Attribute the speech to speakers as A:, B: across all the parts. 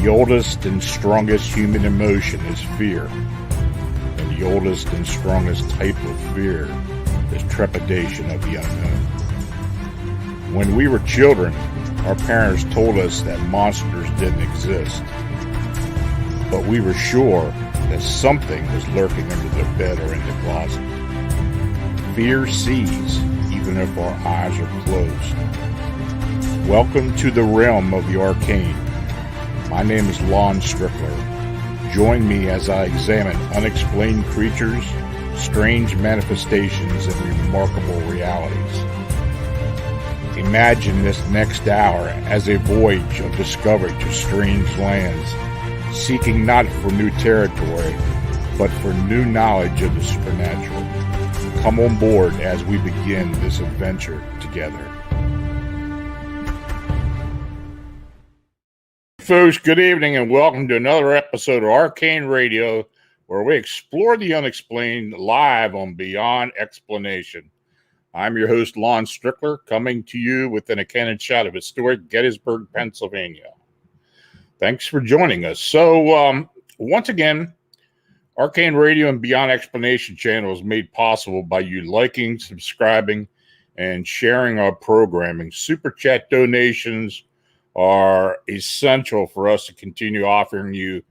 A: The oldest and strongest human emotion is fear. And the oldest and strongest type of fear is trepidation of the unknown. When we were children, our parents told us that monsters didn't exist. But we were sure that something was lurking under the bed or in the closet. Fear sees, even if our eyes are closed. Welcome to the realm of the Arcane. My name is Lon Strickler. Join me as I examine unexplained creatures, strange manifestations, and remarkable realities. Imagine this next hour as a voyage of discovery to strange lands, seeking not for new territory, but for new knowledge of the supernatural. Come on board as we begin this adventure together. Folks, good evening and welcome to another episode of Arcane Radio, where we explore the unexplained live on Beyond Explanation. I'm your host, Lon Strickler, coming to you within a cannon shot of historic Gettysburg, Pennsylvania. Thanks for joining us. So, once again, Arcane Radio and Beyond Explanation channel is made possible by you liking, subscribing, and sharing our programming. Super chat donations are essential for us to continue offering you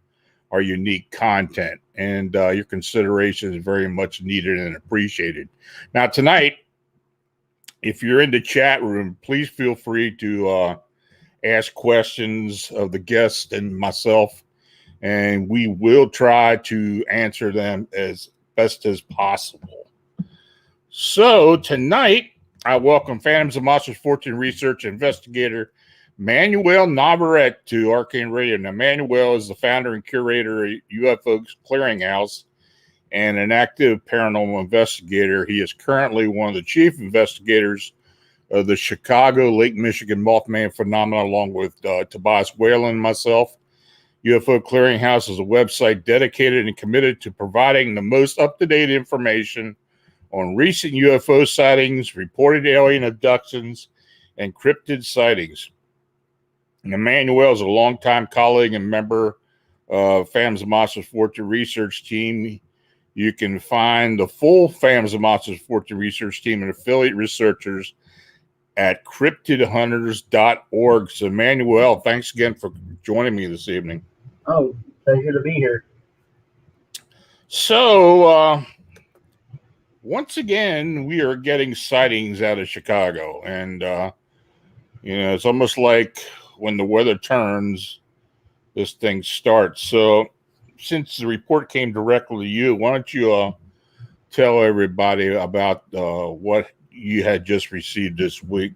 A: our unique content, and your consideration is very much needed and appreciated. Now, tonight, if you're in the chat room, please feel free to ask questions of the guest and myself, and we will try to answer them as best as possible. So tonight, I welcome Phantoms and Monsters Fortean research investigator Manuel Navarette to Arcane Radio. Now, Manuel is the founder and curator of UFOs Clearinghouse and an active paranormal investigator. He is currently one of the chief investigators of the Chicago Lake Michigan Mothman phenomenon, along with Tobias Whalen and myself. UFO Clearinghouse is a website dedicated and committed to providing the most up-to-date information on recent UFO sightings, reported alien abductions, and cryptid sightings. Emmanuel is a longtime colleague and member of Phantoms and Monsters Fortean research team. You can find the full Phantoms and Monsters Fortean research team and affiliate researchers at cryptidhunters.org. So, Emmanuel, thanks again for joining me this evening.
B: Oh, pleasure to be here.
A: So, once again, we are getting sightings out of Chicago. And, it's almost like when the weather turns, this thing starts. So, since the report came directly to you, why don't you tell everybody about what you had just received this week?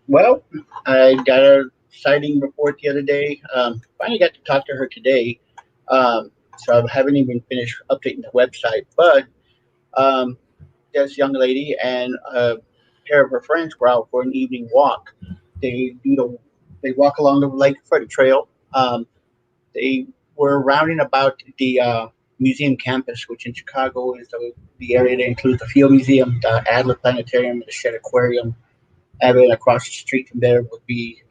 B: Well, I got a sighting report the other day. Finally got to talk to her today. So I haven't even finished updating the website. But this young lady and a pair of her friends were out for an evening walk. They walk along the Lakefront trail. They were rounding about the museum campus, which in Chicago is the area that includes the Field Museum, the Adler Planetarium, the Shed Aquarium. And then across the street from there would be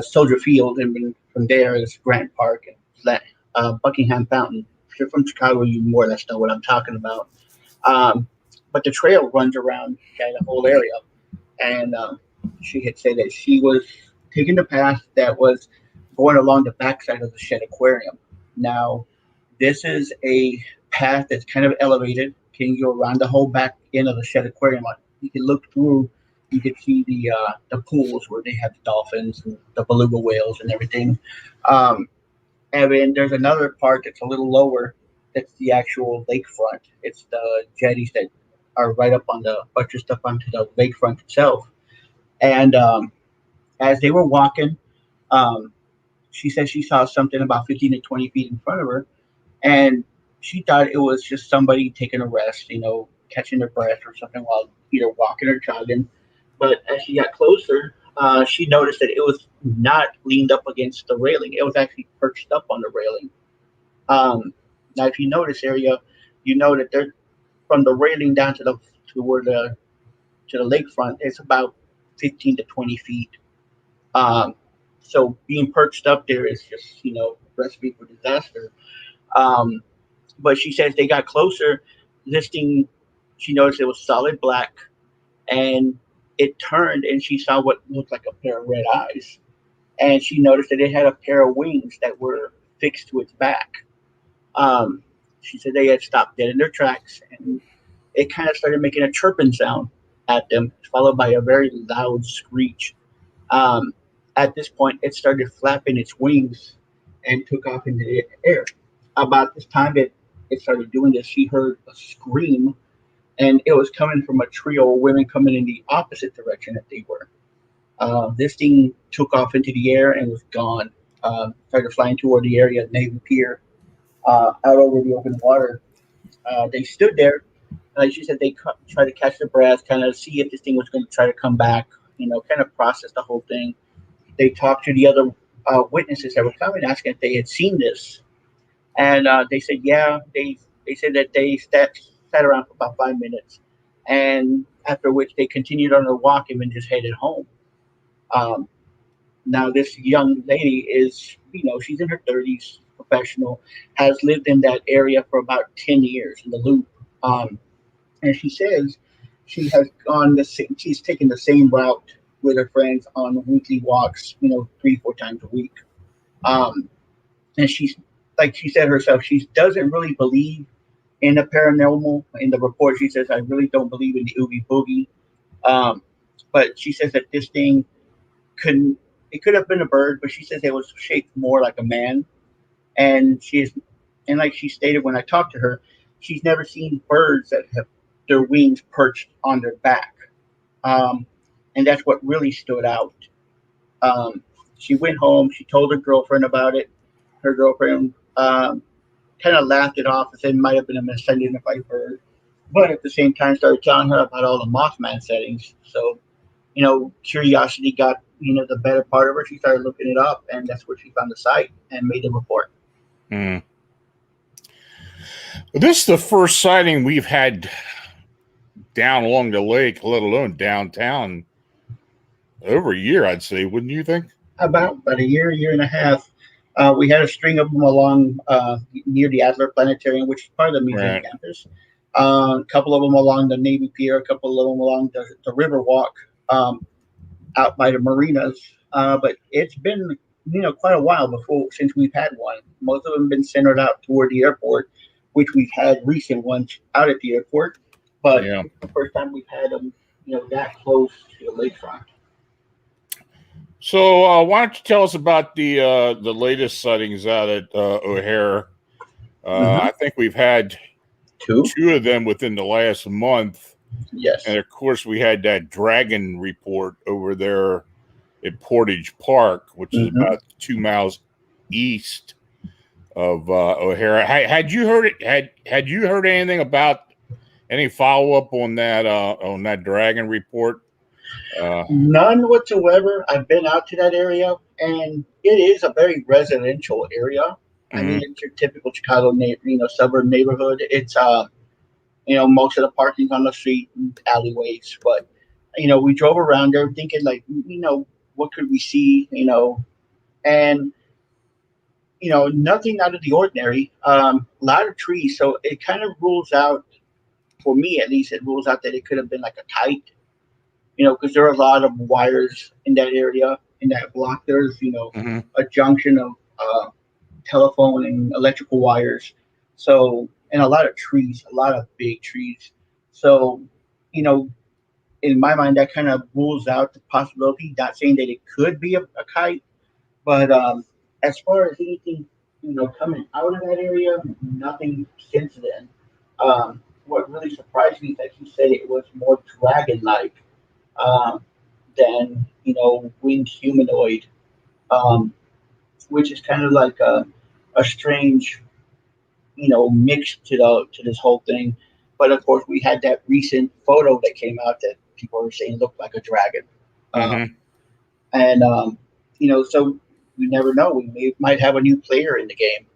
B: Soldier Field, and then from there is Grant Park and Buckingham Fountain. If you're from Chicago, you more or less know what I'm talking about. But the trail runs around the whole area, and she had said that she was taking the path that was going along the backside of the Shed Aquarium. Now, this is a path that's kind of elevated. Can go around the whole back end of the Shed Aquarium. You can look through. You can see the pools where they have the dolphins and the beluga whales and everything. And then there's another part that's a little lower. That's the actual lakefront. It's the jetties that are right up on the buttressed up onto the lakefront itself. And as they were walking, she said she saw something about 15 to 20 feet in front of her, and she thought it was just somebody taking a rest, catching their breath or something while either walking or jogging. But as she got closer, she noticed that it was not leaned up against the railing. It was actually perched up on the railing. Now, if you notice area, you know that there, from the railing down to the lakefront, it's about 15 to 20 feet. So being perched up there is just, recipe for disaster. Um, but she says they got closer. This thing, she noticed it was solid black, and it turned, and she saw what looked like a pair of red eyes. And she noticed that it had a pair of wings that were fixed to its back. Um, she said they had stopped dead in their tracks, and it kind of started making a chirping sound at them, followed by a very loud screech. Um, at this point, it started flapping its wings and took off into the air. About this time it started doing this, she heard a scream, and it was coming from a trio of women coming in the opposite direction that they were. This thing took off into the air and was gone. Started flying toward the area of Navy Pier, out over the open water. They stood there. Like she said, they tried to catch their breath, kind of see if this thing was going to try to come back, kind of process the whole thing. They talked to the other witnesses that were coming, asking if they had seen this. And they said, yeah, they said that they sat around for about 5 minutes. And after which they continued on their walk and then just headed home. Um, Now, this young lady is, she's in her 30s, professional, has lived in that area for about 10 years in the loop. Um, and she says she has gone she's taken the same route with her friends on weekly walks, 3, 4 times a week. Um, and she's, like she said herself, she doesn't really believe in the paranormal. In the report, she says, I really don't believe in the oogie boogie. Um, but she says that this thing couldn't, it could have been a bird, but she says it was shaped more like a man. And and like she stated when I talked to her, she's never seen birds that have their wings perched on their back. Um, and that's what really stood out. Um, she went home. She told her girlfriend about it. Her girlfriend kind of laughed it off and said it might have been a misidentified bird, but at the same time started telling her about all the Mothman settings. So, curiosity got, the better part of her. She started looking it up, and that's where she found the site and made the report.
A: Mm. This is the first sighting we've had down along the lake, let alone downtown, over a year, I'd say, wouldn't you think?
B: About a year and a half. We had a string of them along near the Adler Planetarium, which is part of the museum campus. A couple of them along the Navy Pier, a couple of them along the River Walk, out by the marinas. But it's been, quite a while since we've had one. Most of them have been centered out toward the airport, which we've had recent ones out at the airport. But it's the first time we've had them, that close to the lakefront.
A: So why don't you tell us about the latest sightings out at O'Hare? I think we've had two of them within the last month.
B: Yes.
A: And of course, we had that dragon report over there at Portage Park, which is about 2 miles east of O'Hare. Had you heard it? Had you heard anything about any follow up on that dragon report?
B: None whatsoever. I've been out to that area, and it is a very residential area. I mean, it's your typical Chicago, suburb neighborhood. It's most of the parking's on the street and alleyways. But we drove around there thinking like, what could we see? And nothing out of the ordinary. A lot of trees, so it kind of rules out, for me at least, it rules out that it could have been like a kite. Because there are a lot of wires in that area, in that block. There's, a junction of telephone and electrical wires. So, and a lot of trees, a lot of big trees. So, in my mind, that kind of rules out the possibility. Not saying that it could be a kite, but as far as anything, coming out of that area, nothing since then. What really surprised me is that he said it was more dragon-like. Than winged humanoid, which is kind of like a strange mix to this whole thing. But of course, we had that recent photo that came out that people were saying looked like a dragon, and so we never know. We might have a new player in the game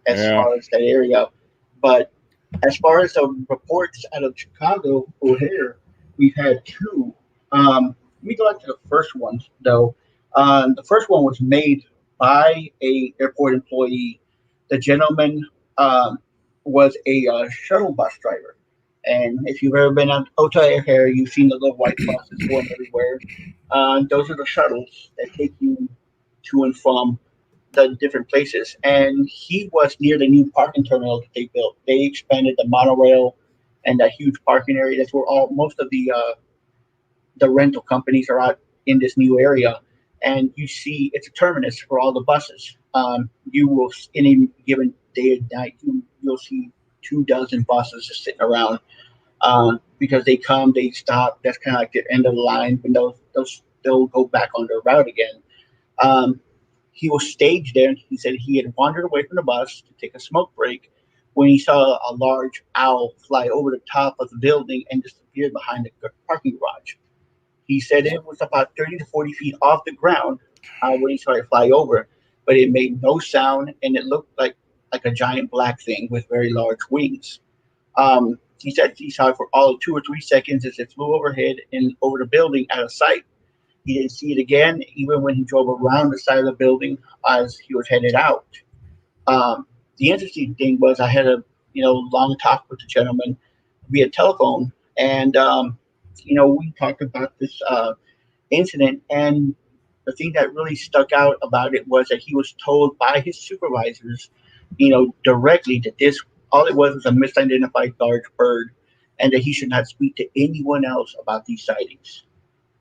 B: as far as that area, but as far as the reports out of Chicago O'Hare, we've had two. Let me go back to the first one, though. The first one was made by a airport employee. The gentleman um, was a shuttle bus driver, and if you've ever been on Ota Air, you've seen the little white buses going everywhere. Those are the shuttles that take you to and from the different places. And he was near the new parking terminal that they built. They expanded the monorail and that huge parking area. That's where all most of the rental companies are out in this new area. And you see, it's a terminus for all the buses. You will, in a given day and night, you'll see 2 dozen buses just sitting around because they come, they stop. That's kind of like the end of the line, and they'll go back on their route again. Um, he was staged there. He said he had wandered away from the bus to take a smoke break when he saw a large owl fly over the top of the building and disappear behind the parking garage. He said it was about 30 to 40 feet off the ground when he saw it fly over, but it made no sound and it looked like a giant black thing with very large wings. He said he saw it for all of 2 or 3 seconds as it flew overhead and over the building out of sight. He didn't see it again, even when he drove around the side of the building as he was headed out. The interesting thing was I had a long talk with the gentleman via telephone, and we talked about this incident. And the thing that really stuck out about it was that he was told by his supervisors, directly that this all it was a misidentified large bird, and that he should not speak to anyone else about these sightings.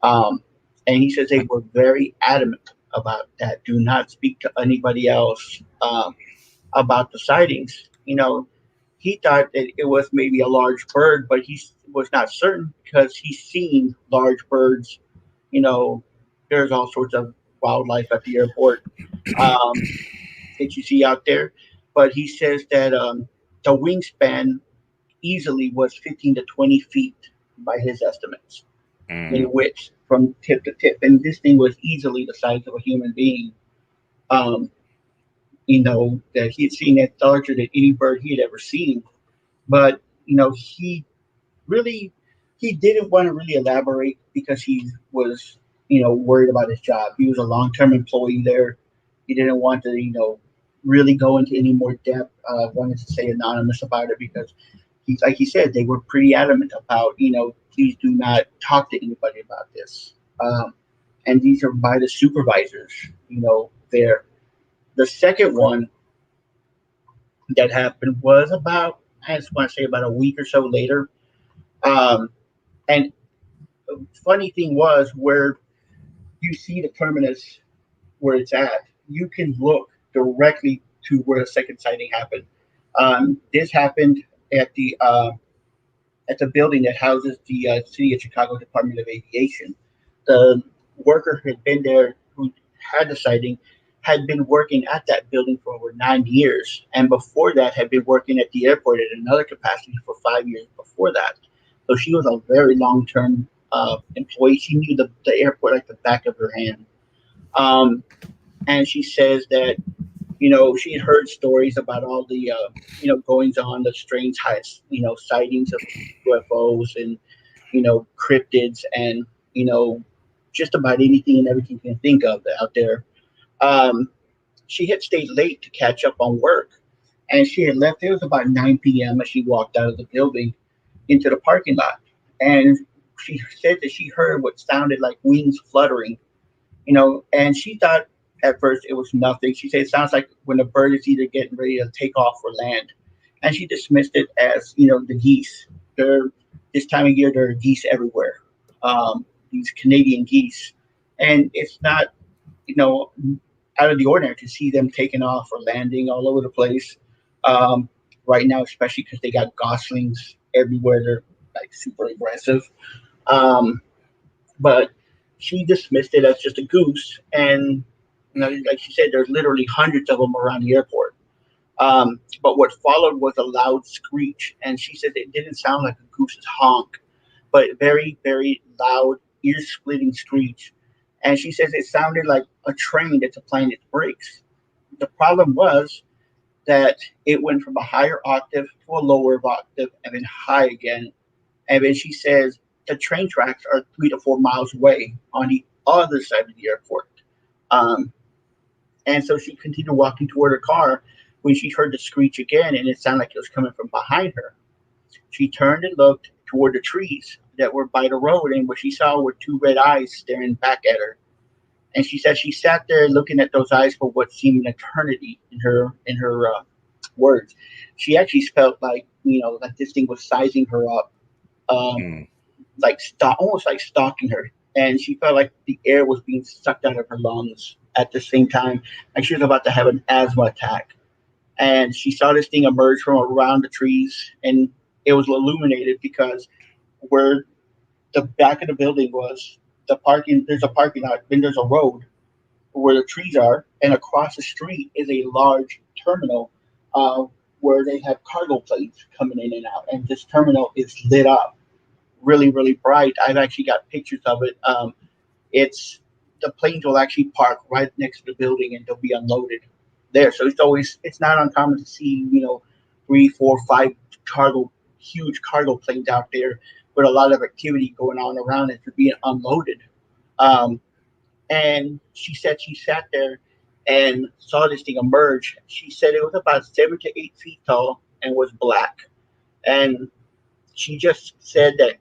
B: Um, and he says they were very adamant about that. Do not speak to anybody else about the sightings. He thought that it was maybe a large bird, but he was not certain because he's seen large birds. You know, there's all sorts of wildlife at the airport um, that you see out there. But he says that the wingspan easily was 15 to 20 feet by his estimates
A: Mm.
B: in width from tip to tip. And this thing was easily the size of a human being. Um, that he had seen that larger than any bird he had ever seen. But, he really he didn't want to really elaborate because he was, worried about his job. He was a long term employee there. He didn't want to, really go into any more depth. Wanted to stay anonymous about it because he's like he said, they were pretty adamant about, please do not talk to anybody about this. And these are by the supervisors, there. The second one that happened was about, I just want to say about a week or so later. Um, and the funny thing was where you see the terminus where it's at, you can look directly to where the second sighting happened. This happened at the building that houses the City of Chicago Department of Aviation. The worker who had been there who had the sighting had been working at that building for over 9 years, and before that had been working at the airport at another capacity for 5 years before that. So she was a very long-term employee. She knew the airport like the back of her hand. Um, and she says that she had heard stories about all the goings on, the strange sightings of UFOs and cryptids and just about anything and everything you can think of out there. Um, she had stayed late to catch up on work, and she had left. It was about 9 p.m. as she walked out of the building into the parking lot, and she said that she heard what sounded like wings fluttering, and she thought at first it was nothing. She said it sounds like when a bird is either getting ready to take off or land, and she dismissed it as the geese. There, this time of year, there are geese everywhere. These Canadian geese, and it's not you know out of the ordinary to see them taking off or landing all over the place. Um, right now, especially because they got goslings everywhere. They're like super aggressive. Um, but she dismissed it as just a goose. And like she said, there's literally hundreds of them around the airport. But what followed was a loud screech, and she said it didn't sound like a goose's honk, but very, very loud, ear-splitting screech. And she says it sounded like a train that's applying its brakes. The problem was that it went from a higher octave to a lower octave and then high again. And then she says the train tracks are 3 to 4 miles away on the other side of the airport. Um, and so she continued walking toward her car when she heard the screech again, and it sounded like it was coming from behind her. She turned and looked toward the trees that were by the road, and what she saw were two red eyes staring back at her. And she said she sat there looking at those eyes for what seemed an eternity in her words. She actually felt like like this thing was sizing her up, um,
A: Mm.
B: almost like stalking her. And she felt like the air was being sucked out of her lungs at the same time, like she was about to have an asthma attack. And she saw this thing emerge from around the trees, and it was illuminated because where the back of the building was, there's a parking lot, then there's a road where the trees are, and across the street is a large terminal uh, where they have cargo planes coming in and out, and this terminal is lit up really, really bright. I've actually got pictures of it. It's the planes will actually park right next to the building, and they'll be unloaded there. So it's not uncommon to see 3, 4, 5 cargo huge cargo planes out there with a lot of activity going on around it for being unloaded. Um, and she said she sat there and saw this thing emerge. She said it was about 7 to 8 feet tall and was black. And she just said that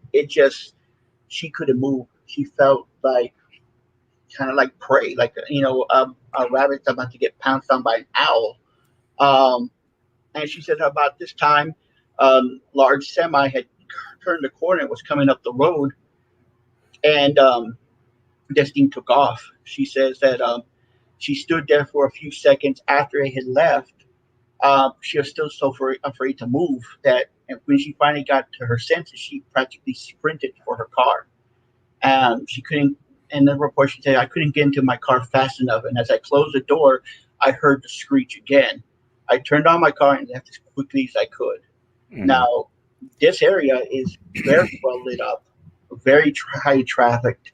B: she couldn't move. She felt like kind of like prey, like a rabbit's about to get pounced on by an owl. Um, and she said about this time, large semi had turned the corner and was coming up the road, and this thing took off. She says that she stood there for a few seconds after it had left. She was still so afraid to move that, and when she finally got to her senses, she practically sprinted for her car. She couldn't. And the report she said, I couldn't get into my car fast enough, and as I closed the door, I heard the screech again. I turned on my car and left as quickly as I could.
A: Mm.
B: Now, this area is very well lit up, very high trafficked,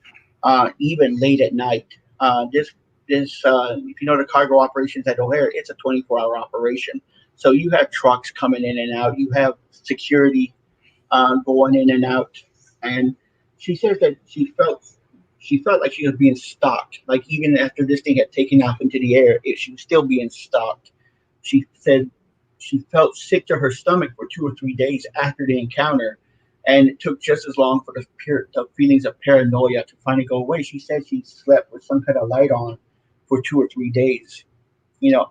B: even late at night. If you know the cargo operations at O'Hare, it's a 24-hour operation. So you have trucks coming in and out. You have security going in and out. And she says that she felt like she was being stalked. Like even after this thing had taken off into the air, she was still being stalked. She said she felt sick to her stomach for 2 or 3 days after the encounter, and it took just as long for the feelings of paranoia to finally go away. She said she slept with some kind of light on for 2 or 3 days,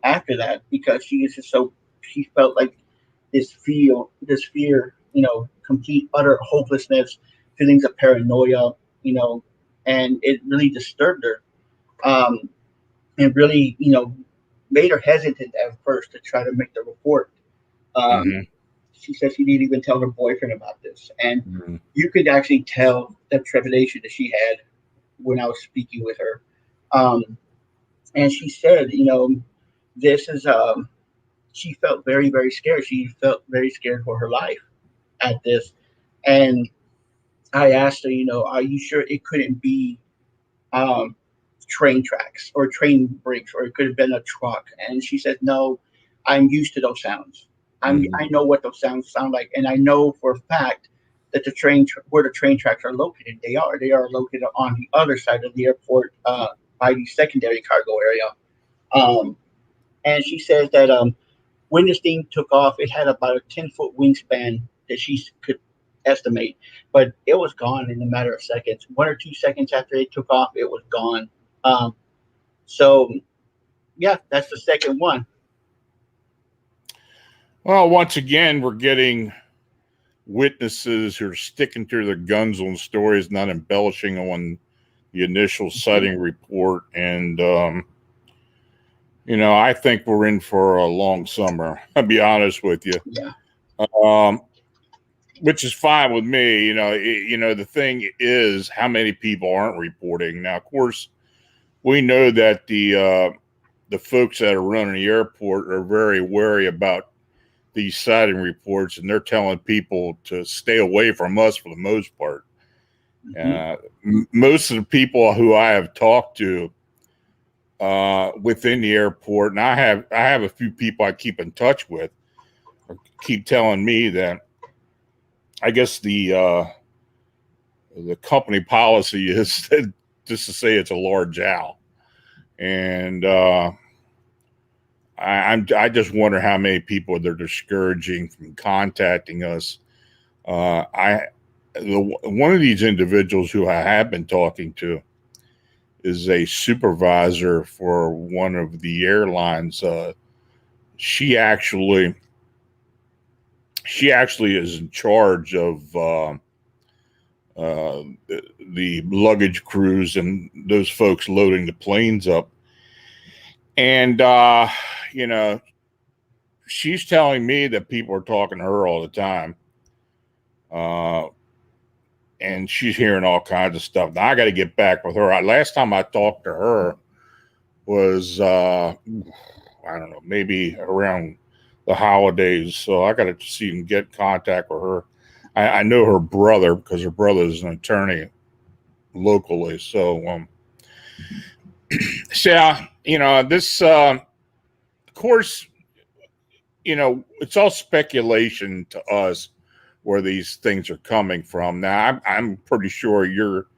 B: after that, because she is just so she felt like this fear, complete utter hopelessness, feelings of paranoia, and it really disturbed her. Um, and really, made her hesitant at first to try to make the report. Um,
A: Hmm.
B: she said she didn't even tell her boyfriend about this, and
A: Hmm.
B: you could actually tell the trepidation that she had when I was speaking with her. Um, and she said, this is she felt very, very scared. She felt very scared for her life at this. And I asked her, are you sure it couldn't be um, train tracks or train brakes, or it could have been a truck? And she said, no, I'm used to those sounds.
A: Hmm.
B: I know what those sounds sound like, and I know for a fact that where the train tracks are located. They are located on the other side of the airport, by the secondary cargo area. Um, and she says that when this thing took off, it had about a 10-foot wingspan that she could estimate, but it was gone in a matter of seconds. 1 or 2 seconds after it took off, it was gone. Um, so, yeah, that's the second one.
A: Well, once again, we're getting witnesses who are sticking to their guns on stories, not embellishing on the initial sighting report. And, I think we're in for a long summer. I'll be honest with you.
B: Yeah.
A: Um, which is fine with me. The thing is how many people aren't reporting. Now, of course, we know that the folks that are running the airport are very wary about these sighting reports, and they're telling people to stay away from us for the most part.
B: Mhm.
A: Most of the people who I have talked to within the airport, and I have a few people I keep in touch with, keep telling me that I guess the company policy is just to say it's a large owl. And I just wonder how many people they're discouraging from contacting us. One of these individuals who I have been talking to is a supervisor for one of the airlines. She actually is in charge of the luggage crews and those folks loading the planes up. And she's telling me that people are talking to her all the time. And she's hearing all kinds of stuff. Now I got to get back with her. Last time I talked to her was, I don't know, maybe around the holidays. So I got to see and get in contact with her. I know her brother because her brother is an attorney locally. So, this, of course, it's all speculation to us where these things are coming from. Now, I'm pretty sure your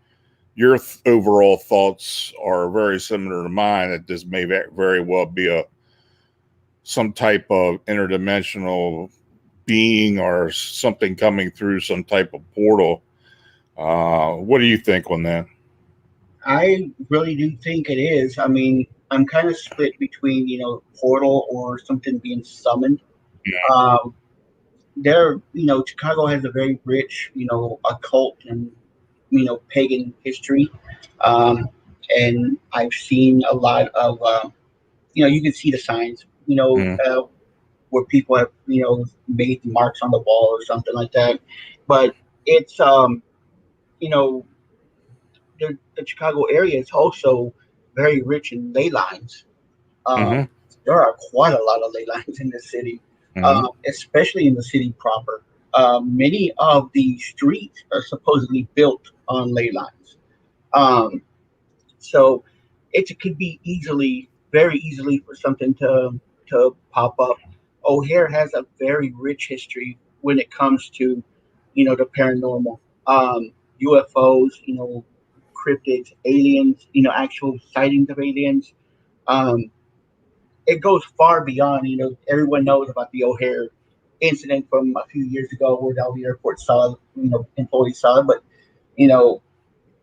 A: overall thoughts are very similar to mine, that this may very well be some type of interdimensional being or something coming through some type of portal. What do you think on that?
B: I really do think it is. I mean, I'm kind of split between, portal or something being summoned.
A: Yeah.
B: Chicago has a very rich, occult and, pagan history. And I've seen a lot of, you can see the signs,
A: Mm.
B: where people have, made marks on the wall or something like that. But it's, you know, the Chicago area is also very rich in ley lines. Um,
A: Mm-hmm.
B: there are quite a lot of ley lines in the city,
A: Mm-hmm.
B: especially in the city proper. Many of the streets are supposedly built on ley lines. Um, so it could be very easily for something to pop up. O'Hare has a very rich history when it comes to, the paranormal, UFOs, cryptids, aliens, actual sightings of aliens. Um, it goes far beyond. Everyone knows about the O'Hare incident from a few years ago where all the airport saw, employees saw it, but you know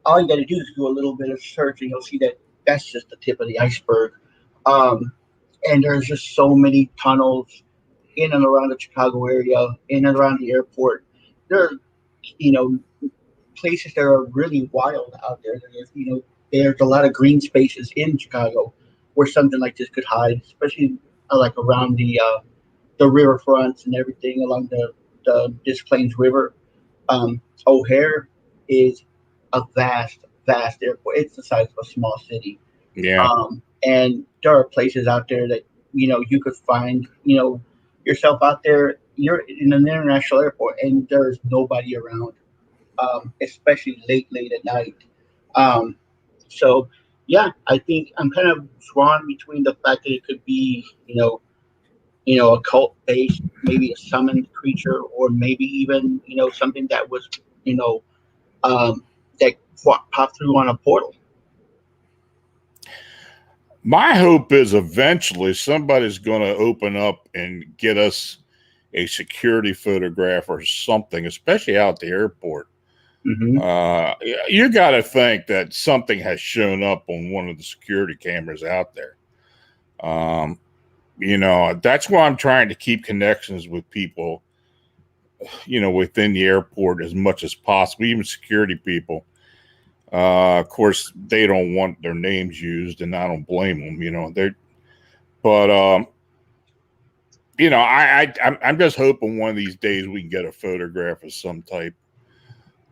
B: all you got to do is do a little bit of search and you'll see that that's just the tip of the iceberg. Um, and there's just so many tunnels in and around the Chicago area, in and around the airport. There are, you know, places that are really wild out there. There's a lot of green spaces in Chicago where something like this could hide, especially like around the riverfronts and everything along the Des Plaines River. O'Hare is a vast airport. It's the size of a small city.
A: Yeah.
B: And there are places out there that, you could find, yourself out there. You're in an international airport and there's nobody around, especially late at night. Um, so, yeah, I think I'm kind of drawn between the fact that it could be, a cult based, maybe a summoned creature, or maybe even, something that was, you know, um, that popped through on a portal.
A: My hope is eventually somebody's going to open up and get us a security photograph or something, especially out at the airport.
B: Hmm.
A: Uh, you got to think that something has shown up on one of the security cameras out there. That's why I'm trying to keep connections with people, within the airport as much as possible, even security people. Of course, they don't want their names used, and I don't blame them. But I'm just hoping one of these days we can get a photograph of some type.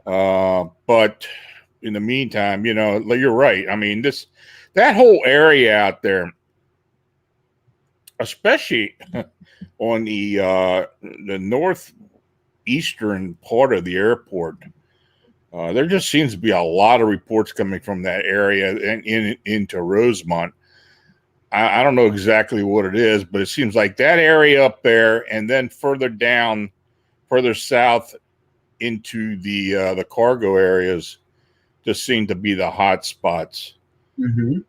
A: But in the meantime, you're right. I mean, that whole area out there, especially on the northeastern part of the airport. There just seems to be a lot of reports coming from that area and into Rosemont. I don't know exactly what it is, but it seems like that area up there, and then further south into the cargo areas, just seem to be the hot spots.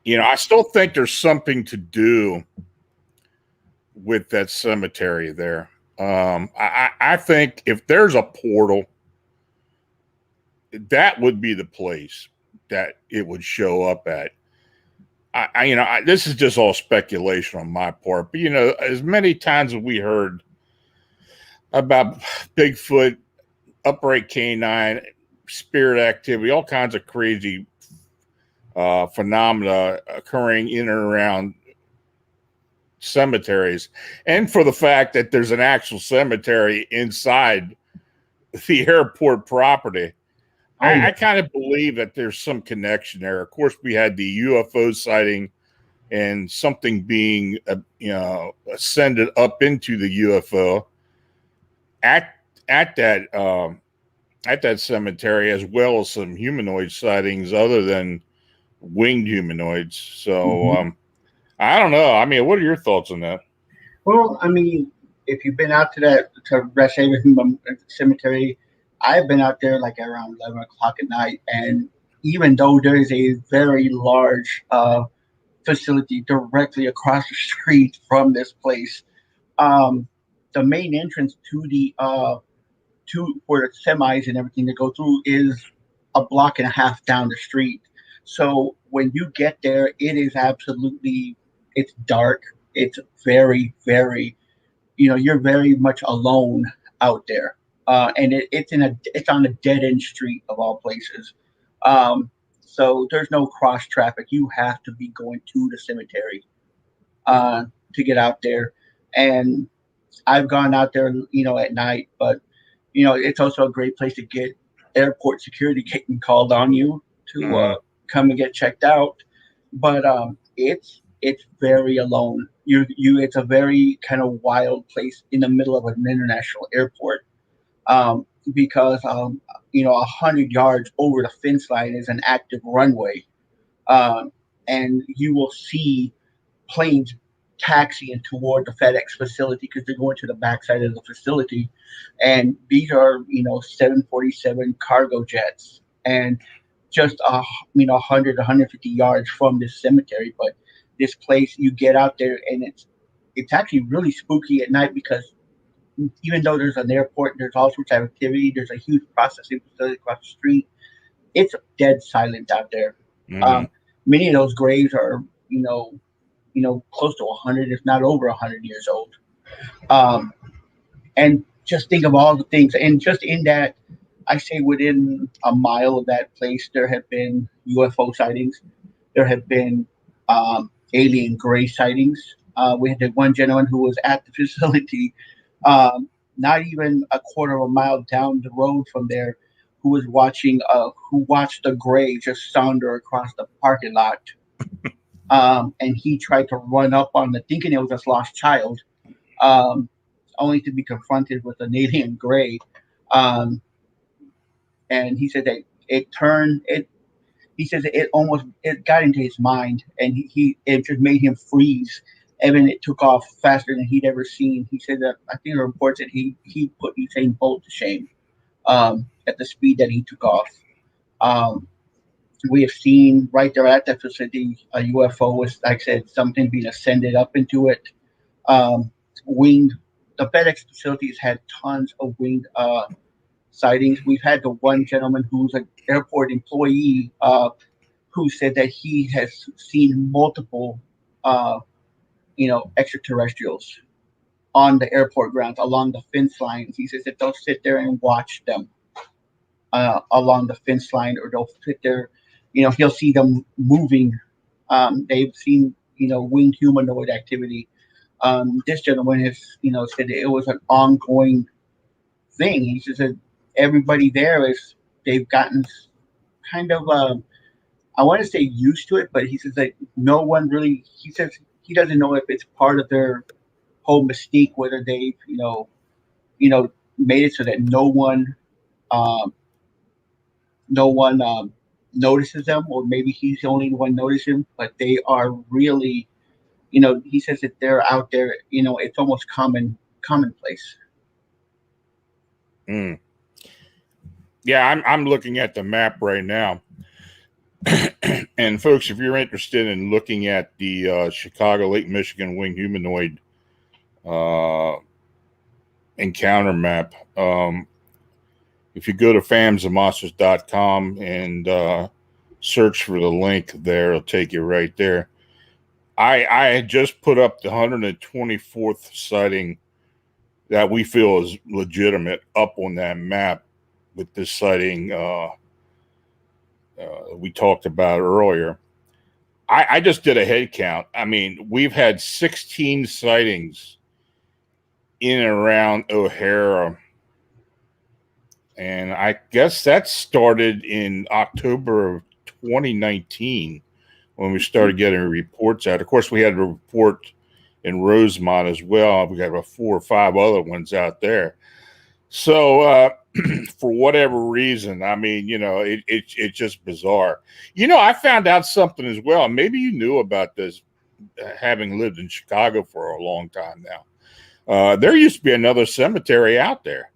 A: You know, I still think there's something to do with that cemetery there. I think if there's a portal, that would be the place that it would show up at. This is just all speculation on my part, but you know, as many times as we heard about Bigfoot, upright canine, spirit activity, all kinds of crazy phenomena occurring in and around cemeteries, and for the fact that there's an actual cemetery inside the airport property. I kind of believe that there's some connection there. Of course, we had the UFO sighting and something being, ascended up into the UFO at that cemetery, as well as some humanoid sightings other than winged humanoids. So I don't know. I mean, what are your thoughts on that?
B: Well, I mean, if you've been out to Rest Haven Cemetery, I've been out there like around 11 o'clock at night, and even though there is a very large facility directly across the street from this place, the main entrance to the where the semis and everything that go through is a block and a half down the street. So when you get there, it is it's dark. It's very, very, you're very much alone out there. And it's on a dead end street of all places. So there's no cross traffic. You have to be going to the cemetery to get out there. And I've gone out there, at night, but it's also a great place to get airport security getting called on you to come and get checked out. But it's very alone. It's a very kind of wild place in the middle of an international airport. Because 100 yards over the fence line is an active runway, and you will see planes taxiing toward the FedEx facility because they're going to the backside of the facility, and these are 747 cargo jets, and just 150 yards from this cemetery. But this place, you get out there, and it's actually really spooky at night because even though there's an airport, there's all sorts of activity. There's a huge processing facility across the street. It's dead silent out there. Many of those graves are, close to 100, if not over 100 years old. And just think of all the things. And just in that, I say within a mile of that place, there have been UFO sightings. There have been alien gray sightings. We had the one gentleman who was at the facility, not even a quarter of a mile down the road from there, who watched the gray just sounder across the parking lot. And he tried to run up on thinking it was a lost child, only to be confronted with an alien gray. And he said that he says it got into his mind, and it just made him freeze. And then it took off faster than he'd ever seen. He said that I think it reports that he put Usain Bolt to shame at the speed that he took off. We have seen right there at that facility a UFO with, like I said, something being ascended up into it. Winged. The FedEx facilities had tons of winged sightings. We've had the one gentleman who's an airport employee who said that he has seen multiple extraterrestrials on the airport grounds along the fence lines. He says that they'll sit there and watch them along the fence line, or they'll sit there. He'll see them moving. They've seen winged humanoid activity. This gentleman has said it was an ongoing thing. He says that everybody there they've gotten kind of I want to say used to it, but he says that no one really. He says he doesn't know if it's part of their whole mystique, whether they've made it so that no one notices them, or maybe he's the only one noticing. But they are really, he says that they're out there. It's almost commonplace.
A: Yeah, I'm looking at the map right now. And folks, if you're interested in looking at the Chicago Lake Michigan winged humanoid encounter map, if you go to famsandmonsters.com and search for the link there, it'll take you right there. I had just put up the 124th sighting that we feel is legitimate up on that map with this sighting we talked about earlier. I just did a head count. I mean, we've had 16 sightings in and around O'Hara. And I guess that started in October of 2019 when we started getting reports out. Of course, we had a report in Rosemont as well. We got about 4 or 5 other ones out there. So for whatever reason, I mean, it's just bizarre. I found out something as well. Maybe you knew about this, having lived in Chicago for a long time now. There used to be another cemetery out there.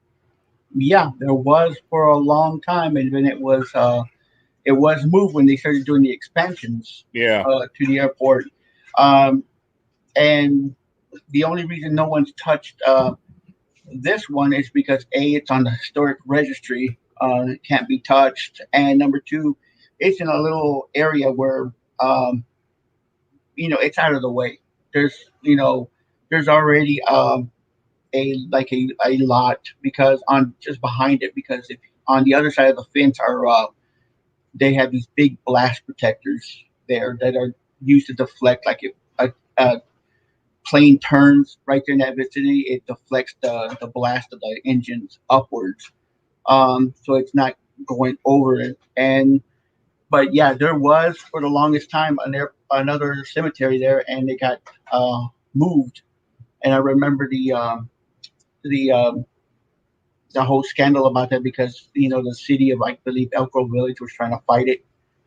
B: Yeah, there was for a long time, and then it was moved when they started doing the expansions.
A: Yeah.
B: To the airport, and the only reason no one's touched this one is because A, it's on the historic registry, it can't be touched, and number two, it's in a little area where it's out of the way. There's already a lot because on just behind it, because if on the other side of the fence are they have these big blast protectors there that are used to deflect, like if a plane turns right there in that vicinity, it deflects the blast of the engines upwards, so it's not going over it. But yeah, there was for the longest time another cemetery there, and it got moved. And I remember the the whole scandal about that, because the city of, I believe, Elk Grove Village was trying to fight it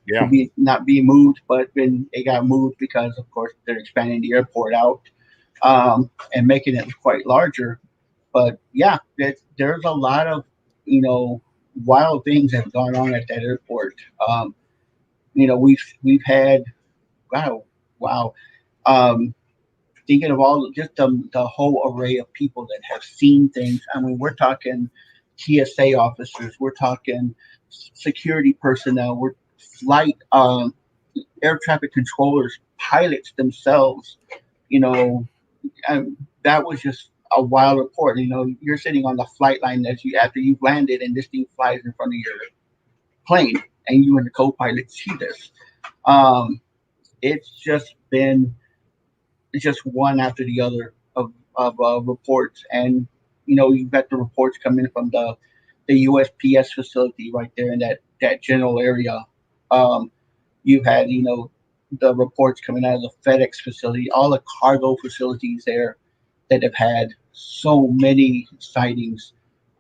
B: to be not be moved, but then it got moved because, of course, they're expanding the airport out, and making it quite larger. But yeah, there's a lot of wild things that have gone on at that airport. We've had, wow, wow. Um, Thinking of all just the whole array of people that have seen things. I mean, we're talking TSA officers, we're talking security personnel, we're flight air traffic controllers, pilots themselves. You know, and that was just a wild report. You're sitting on the flight line after you've landed, and this thing flies in front of your plane, and you and the co-pilot see this. Um, it's just been just one after the other of reports, and you've got the reports coming from the USPS facility right there in that general area. Um, you've had the reports coming out of the FedEx facility, all the cargo facilities there that have had so many sightings.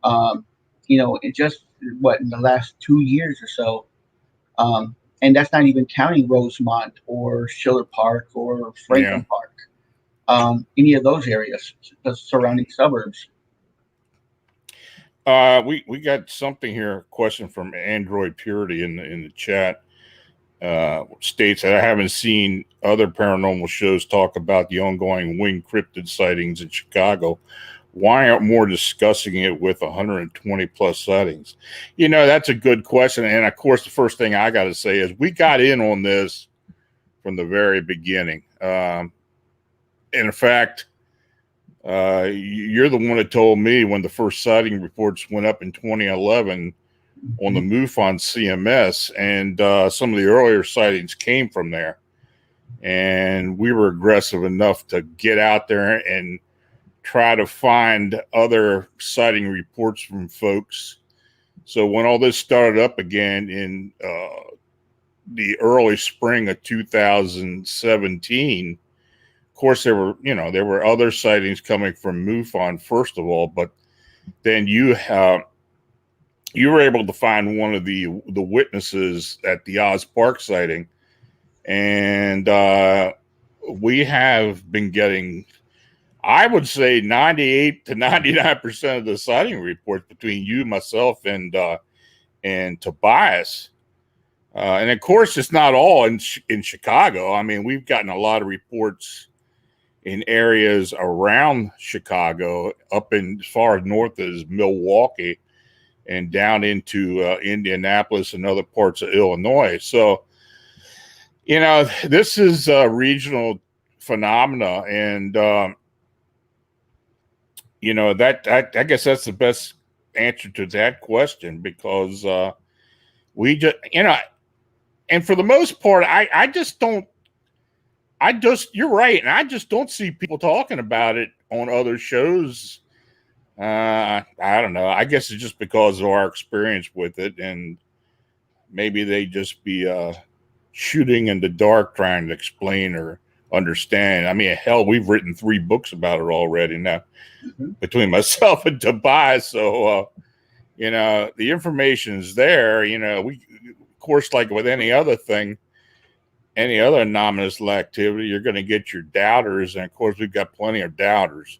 B: Um, it just what in the last 2 years or so. And that's not even counting Rosemont or Schiller Park or Franklin Park, any of those areas, the surrounding suburbs.
A: We got something here. A question from Android Purity in the chat states that I haven't seen other paranormal shows talk about the ongoing winged cryptid sightings in Chicago. Why aren't more discussing it with 120 plus sightings? That's a good question. And of course, the first thing I got to say is we got in on this from the very beginning. In fact, you're the one that told me when the first sighting reports went up in 2011 on the MUFON CMS, and some of the earlier sightings came from there. And we were aggressive enough to get out there and try to find other sighting reports from folks. So when all this started up again in the early spring of 2017, of course there were other sightings coming from MUFON first of all, but then you were able to find one of the witnesses at the Oz Park sighting, and we have been getting, I would say, 98 to 99% of the sighting reports between you, myself, and Tobias. And of course, it's not all in Chicago. I mean, we've gotten a lot of reports in areas around Chicago, up in as far north as Milwaukee, and down into Indianapolis and other parts of Illinois. So, this is a regional phenomena, and that I guess that's the best answer to that question, because we just and for the most part, you're right, and I just don't see people talking about it on other shows. I don't know. I guess it's just because of our experience with it, and maybe they just be shooting in the dark trying to explain or understand. I mean, hell, we've written 3 books about it already now, between myself and Tobias. So, the information is there. We, of course, like with any other thing, any other anomalous activity, you're going to get your doubters, and of course, we've got plenty of doubters.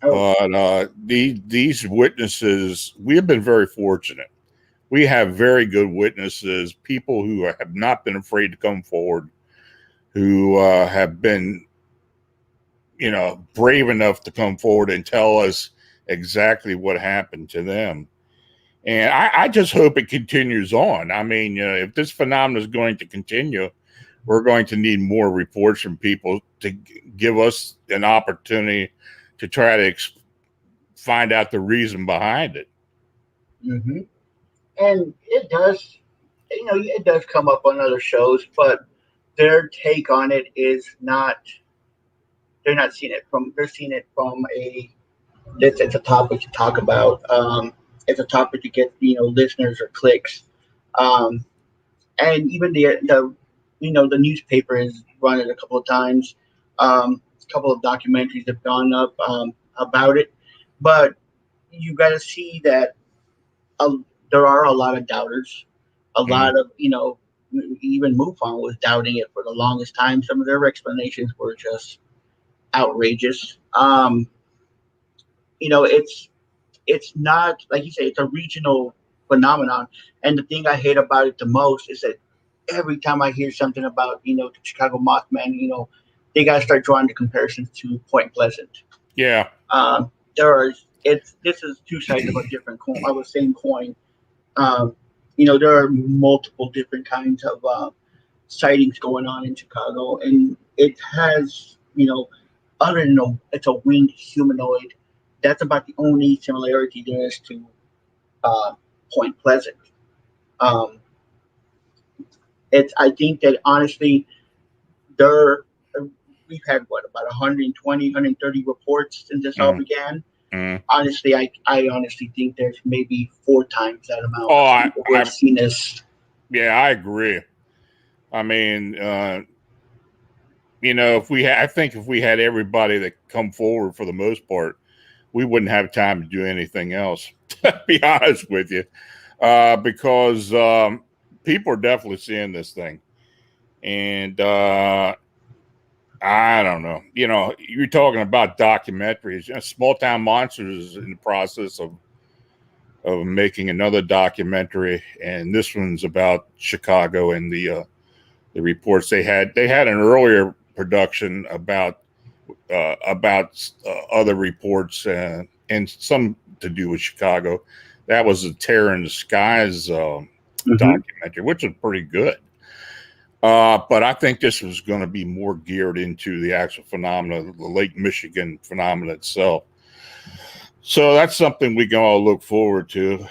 A: But these witnesses, we have been very fortunate. We have very good witnesses, people who have not been afraid to come forward, who have been, brave enough to come forward and tell us exactly what happened to them. And I just hope it continues on. I mean, if this phenomenon is going to continue, we're going to need more reports from people to give us an opportunity to try to find out the reason behind it.
B: Mm-hmm. And it does, it does come up on other shows, but their take on it is not. They're not seeing it from. They're seeing it from it's a topic to talk about. It's a topic to get listeners or clicks. And even the the newspaper has run it a couple of times. A couple of documentaries have gone up about it, but you got to see that there are a lot of doubters. A lot of even MUFON was doubting it for the longest time. Some of their explanations were just outrageous. It's not, like you say, it's a regional phenomenon. And the thing I hate about it the most is that every time I hear something about, the Chicago Mothman, they got to start drawing the comparisons to Point Pleasant.
A: Yeah.
B: This is 2 sides of a different coin, of the same coin. There are multiple different kinds of sightings going on in Chicago, and it has, other than it's a winged humanoid, that's about the only similarity there is to Point Pleasant. I think that honestly, we've had about 120, 130 reports since this all began. Honestly, I honestly think there's maybe 4 times that amount of people who have seen this.
A: Yeah, I agree. I mean, I think if we had everybody that come forward, for the most part, we wouldn't have time to do anything else, to be honest with you, because people are definitely seeing this thing. And I don't know. You're talking about documentaries. Small Town Monsters is in the process of making another documentary, and this one's about Chicago and the reports they had. They had an earlier production about other reports and some to do with Chicago. That was a Terror in the Skies documentary, which was pretty good. But I think this was going to be more geared into the actual phenomena, the Lake Michigan phenomena itself. So that's something we can all look forward to.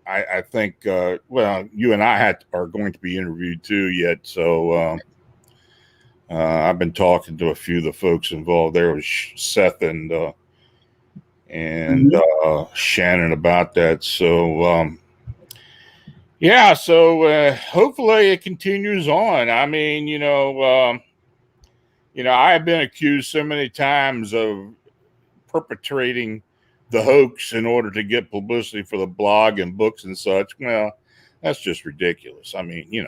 A: I think, you and I are going to be interviewed too yet. So I've been talking to a few of the folks involved there with Seth and Shannon about that. So, so hopefully it continues on. I mean, I have been accused so many times of perpetrating the hoax in order to get publicity for the blog and books and such. Well, that's just ridiculous. I mean,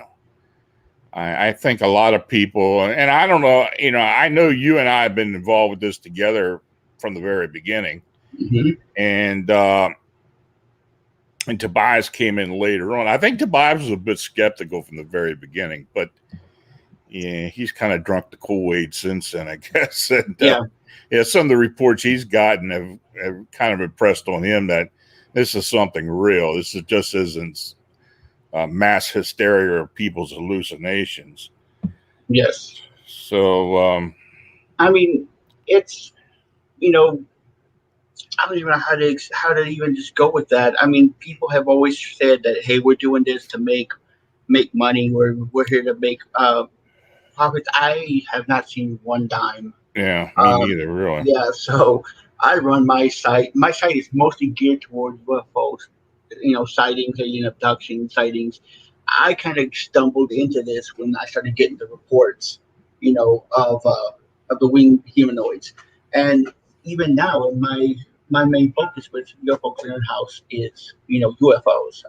A: I think a lot of people, and I don't know, I know you and I have been involved with this together from the very beginning. And and Tobias came in later on. I think Tobias was a bit skeptical from the very beginning, but yeah, he's kind of drunk the Kool-Aid since then, I guess. And yeah, some of the reports he's gotten have kind of impressed on him that this is something real. This just isn't mass hysteria or people's hallucinations.
B: Yes.
A: So,
B: I mean, it's, you know, I don't even know how to even just go with that. I mean, people have always said that, hey, we're doing this to make money. We're here to make profits. I have not seen one dime.
A: yeah, me neither, really.
B: Yeah, so I run my site. My site is mostly geared towards UFOs, sightings, alien abduction sightings. I kind of stumbled into this when I started getting the reports, of the winged humanoids, and even now, my main focus with UFO Clearinghouse is UFOs.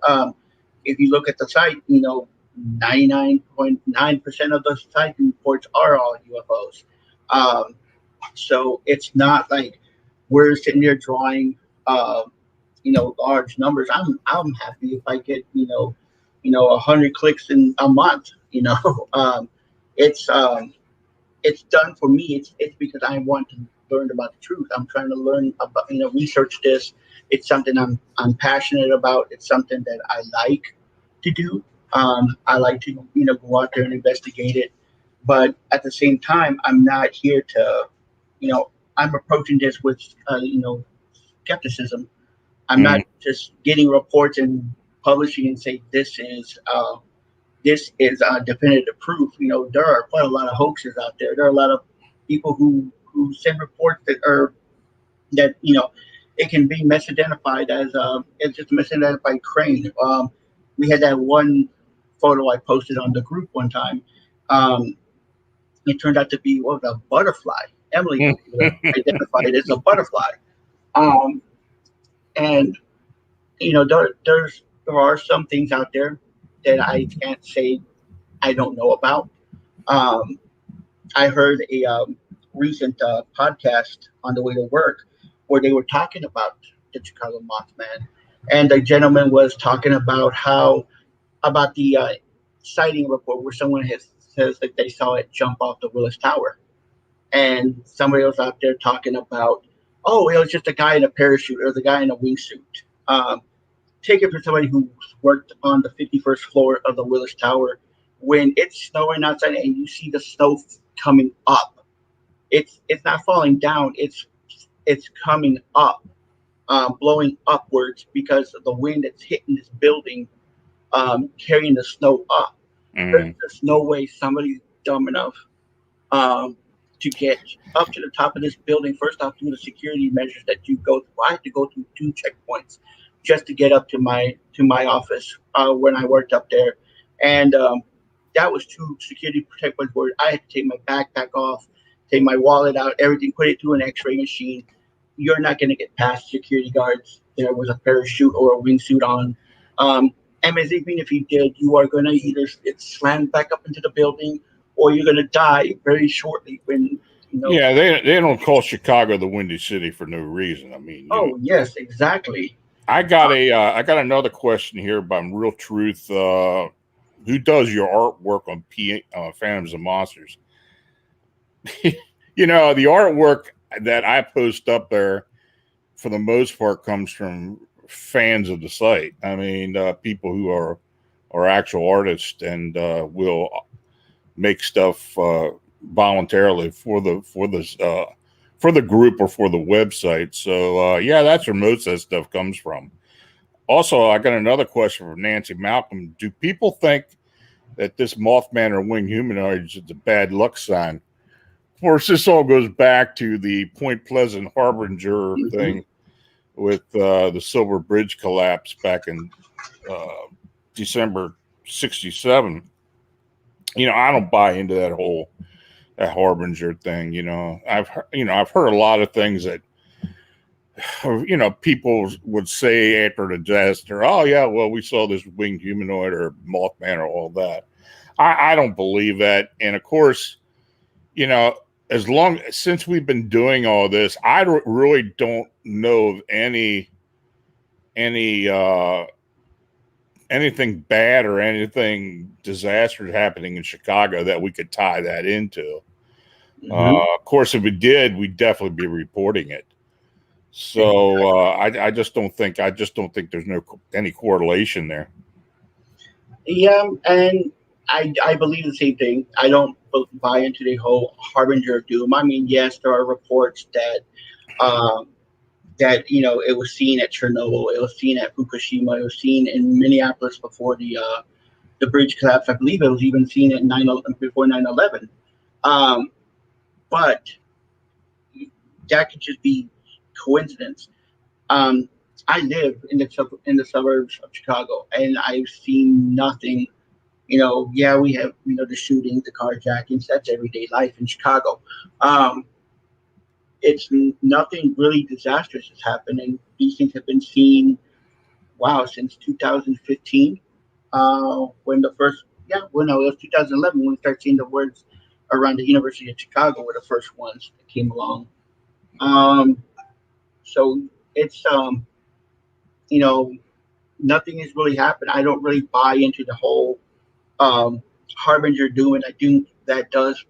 B: If you look at the site, 99.9% of the site reports are all UFOs. Um, so it's not like we're sitting there drawing, large numbers. I'm happy if I get 100 clicks in a month. It's it's done for me. It's because I want to learn about the truth. I'm trying to learn about research this. It's something I'm passionate about. It's something that I like to do. I like to go out there and investigate it, but at the same time, I'm not here to I'm approaching this with skepticism. I'm not
A: Mm.
B: just getting reports and publishing and say this is definitive proof. There are quite a lot of hoaxes out there. There are a lot of people who send reports that it can be misidentified as it's just misidentified crane. We had that one photo I posted on the group one time. Um, it turned out to be what was a butterfly. Emily identified it as a butterfly. Um, and there are some things out there that I can't say I don't know about. Um, I heard a recent podcast on the way to work where they were talking about the Chicago Mothman, and the gentleman was talking about about the sighting report where someone says that they saw it jump off the Willis Tower, and somebody else out there talking about, oh, it was just a guy in a parachute or the guy in a wingsuit. Um, Take it from somebody who's worked on the 51st floor of the Willis Tower. When it's snowing outside and you see the snow coming up, it's not falling down. It's coming up, blowing upwards because of the wind that's hitting this building, carrying the snow up. There's
A: Mm.
B: just no way somebody's dumb enough um, to get up to the top of this building. First off, through the security measures that you go through. I had to go through 2 checkpoints just to get up to my office when I worked up there, and that was 2 security checkpoints where I had to take my backpack off, take my wallet out, everything, put it through an X-ray machine. You're not going to get past security guards. There was a parachute or a wingsuit on. And even if you did, you are going to either get slammed back up into the building or you're going to die very shortly when.
A: Yeah, they don't call Chicago the Windy City for no reason. I mean,
B: Oh, yes, exactly.
A: I got another question here about Real Truth. Who does your artwork on Phantoms and Monsters? The artwork that I post up there, for the most part, comes from fans of the site. I mean, people who are actual artists and will make stuff voluntarily for the group or for the website. So yeah, that's where most of that stuff comes from. Also, I got another question from Nancy Malcolm. Do people think that this Mothman or winged humanoids is a bad luck sign? Of course, this all goes back to the Point Pleasant Harbinger thing with the Silver Bridge collapse back in December '67. I don't buy into that Harbinger thing. I've heard a lot of things that people would say after the disaster. Oh yeah, well we saw this winged humanoid or Mothman or all that. I don't believe that, and of course, since we've been doing all this, I really don't know of any anything bad or anything disastrous happening in Chicago that we could tie that into. Of course, if we did, we'd definitely be reporting it. So I just don't think there's any correlation there.
B: Yeah, and I believe the same thing. I don't buy into the whole harbinger of doom. I mean, yes, there are reports that that it was seen at Chernobyl, it was seen at Fukushima, it was seen in Minneapolis before the bridge collapse. I believe it was even seen at before 9/11. Um, but that could just be coincidence. Um, I live in the suburbs of Chicago, and I've seen nothing. Yeah, we have the shootings, the carjackings. That's everyday life in Chicago. Um, it's nothing really disastrous has happened, and these things have been seen. Wow, since 2015, when the first well no, it was 2011 when we started seeing the words around the University of Chicago were the first ones that came along. Um, so it's you know nothing has really happened. I don't really buy into the whole um, harbinger doom, and I think that does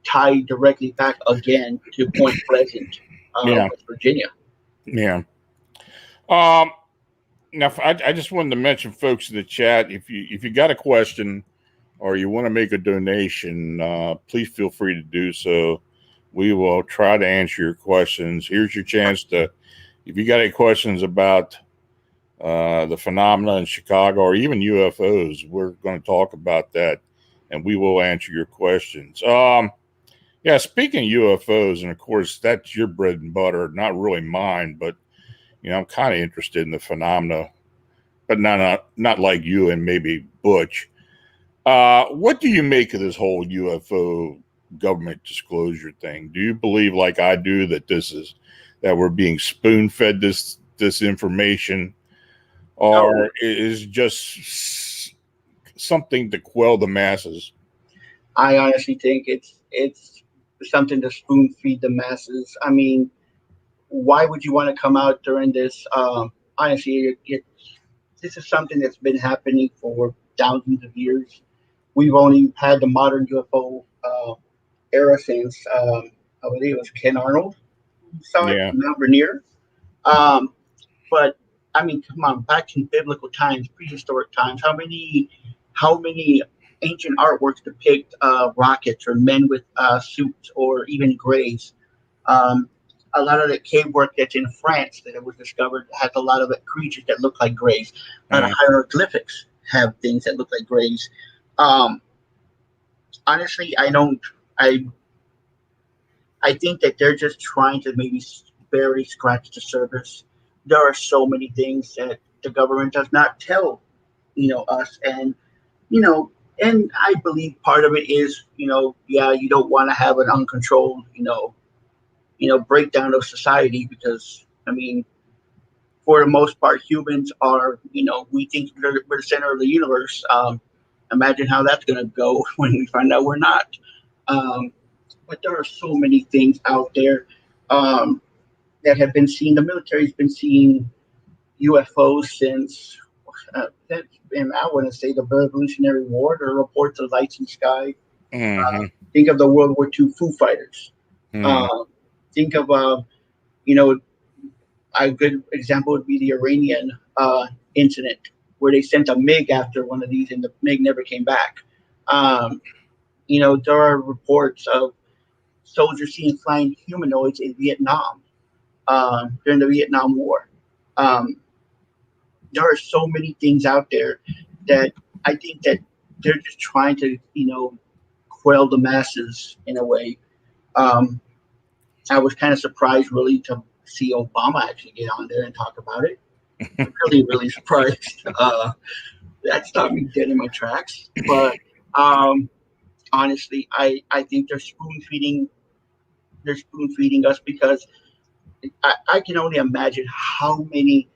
B: tie directly back again to Point Pleasant,
A: Yeah,
B: West Virginia.
A: yeah. Um, Now, I just wanted to mention, folks in the chat, if you got a question or you want to make a donation, please feel free to do so. We will try to answer your questions. Here's your chance to, if you got any questions about the phenomena in Chicago or even UFOs, we're going to talk about that, and we will answer your questions. Yeah, speaking of UFOs, and of course that's your bread and butter, not really mine, but I'm kind of interested in the phenomena, but not like you and maybe Butch. What do you make of this whole UFO government disclosure thing? Do you believe, like I do, that we're being spoon fed this information, or is just something to quell the masses?
B: I honestly think it's something to spoon feed the masses. I mean, why would you want to come out during this? Honestly, this is something that's been happening for thousands of years. We've only had the modern UFO era since I believe it was Ken Arnold who saw it
A: Yeah,
B: from Mount Rainier. Um, but I mean, come on, back in biblical times, prehistoric times, how many ancient artworks depict rockets or men with suits or even grays? Um, a lot of the cave work that's in France that was discovered has a lot of creatures that look like grays. A lot of
A: mm,
B: hieroglyphics have things that look like grays. Um, honestly, I don't. I I think that they're just trying to maybe barely scratch the surface. There are so many things that the government does not tell us, and you know, and I believe part of it is yeah, you don't want to have an uncontrolled breakdown of society because I mean for the most part humans are we think we're the center of the universe. Imagine how that's going to go when we find out we're not. Um, but there are so many things out there um, that have been seen. The military's been seeing UFOs since and I want to say the Revolutionary War. There are reports of lights in the sky.
A: mm-hmm,
B: Think of the World War II Foo Fighters.
A: mm,
B: Um, think of you know a good example would be the Iranian incident where they sent a MiG after one of these and the MiG never came back. Um, there are reports of soldiers seen flying humanoids in Vietnam during the Vietnam War. Um, there are so many things out there that I think that they're just trying to, quell the masses in a way. Um, I was kind of surprised, really, to see Obama actually get on there and talk about it. Really, really surprised. That stopped me dead in my tracks. But um, honestly, I think they're spoon feeding us because I can only imagine how many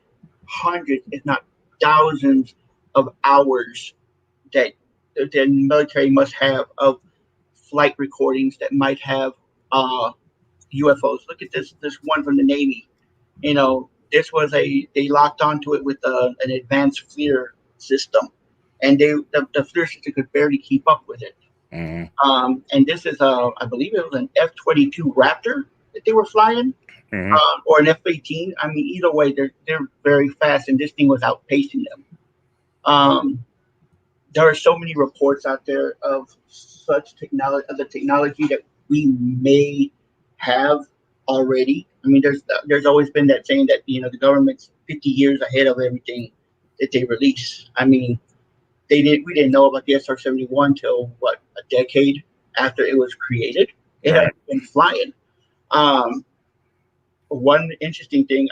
B: hundreds, if not thousands, of hours that the military must have of flight recordings that might have UFOs. Look at this one from the Navy. This was they locked onto it with an advanced FLIR system, and the FLIR system could barely keep up with it. And this is I believe it was an F-22 Raptor that they were flying, or an F-18. I mean, either way, they're very fast, and this thing was outpacing them. There are so many reports out there of such technology, of the technology that we may have already. I mean, there's always been that saying that the government's 50 years ahead of everything that they release. I mean, we didn't know about the SR-71 till what, a decade after it was created. It had been flying. One interesting thing,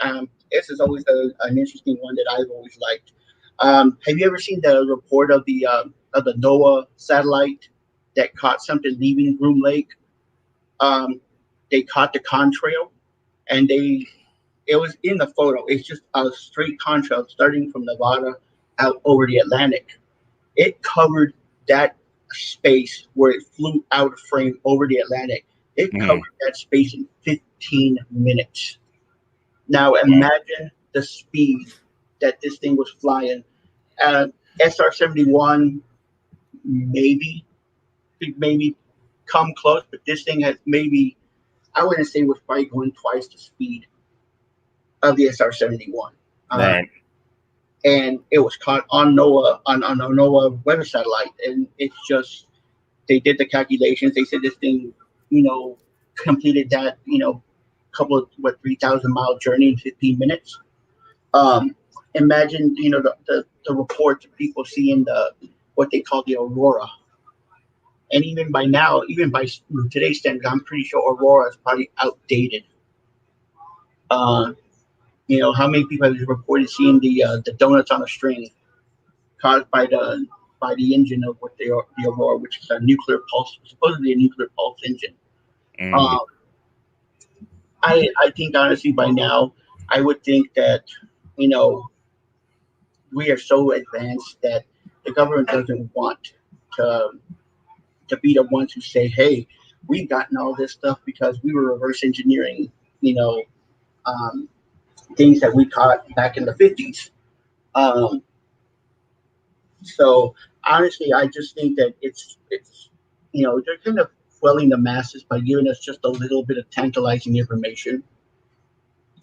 B: this is always an interesting one that I've always liked. Have you ever seen the report of the NOAA satellite that caught something leaving Groom Lake? They caught the contrail, and it was in the photo. It's just a straight contrail starting from Nevada out over the Atlantic. It covered that space where it flew out of frame over the Atlantic. It covered that space in 15 minutes. Now imagine the speed that this thing was flying. SR-71 maybe come close, but this thing has maybe, I wouldn't say, was probably going twice the speed of the SR-71.
A: Right.
B: And it was caught on NOAA, on a NOAA weather satellite, and it's just, they did the calculations. They said this thing, completed that, couple of 3,000-mile journey in 15 minutes. Imagine, the reports of people seeing what they call the aurora, and even by now, even by today's standards, I'm pretty sure aurora is probably outdated. How many people have reported seeing the donuts on a string caused by the engine of what the aurora, which is a nuclear pulse, supposedly a nuclear pulse engine. I think honestly by now, I would think that we are so advanced that the government doesn't want to be the ones who say, hey, we've gotten all this stuff because we were reverse engineering things that we caught back in the 50s. So honestly, I just think that it's they're kind of quelling the masses by giving us just a little bit of tantalizing information.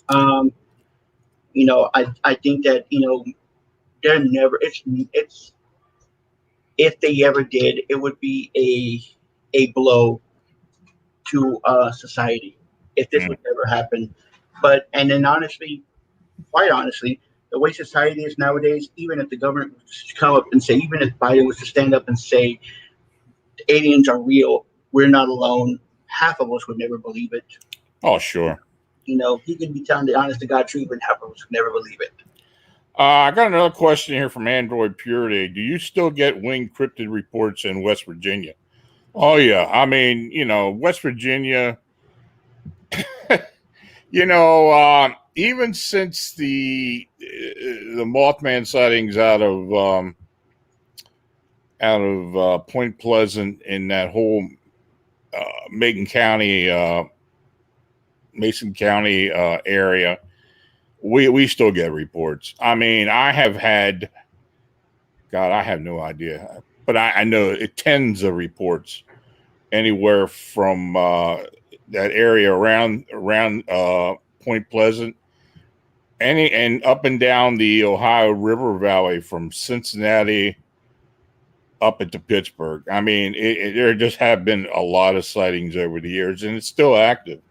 B: I think that they're never, it's if they ever did, it would be a blow to society if this would ever happen. And then quite honestly, the way society is nowadays, even if the government was to come up and say, even if Biden was to stand up and say the aliens are real, we're not alone, half of us would never believe it.
A: Oh, sure.
B: He could be telling the honest to God truth, and half of us would never believe it.
A: I got another question here from Android Purity. Do you still get winged cryptid reports in West Virginia? Oh, yeah. I mean, West Virginia, even since the Mothman sightings out of Point Pleasant in that whole Mason County area, we still get reports. I mean, I have had, God, I have no idea, but I know tens of reports anywhere from that area around Point Pleasant, and up and down the Ohio River Valley from Cincinnati up into Pittsburgh. I mean, there just have been a lot of sightings over the years, and it's still active.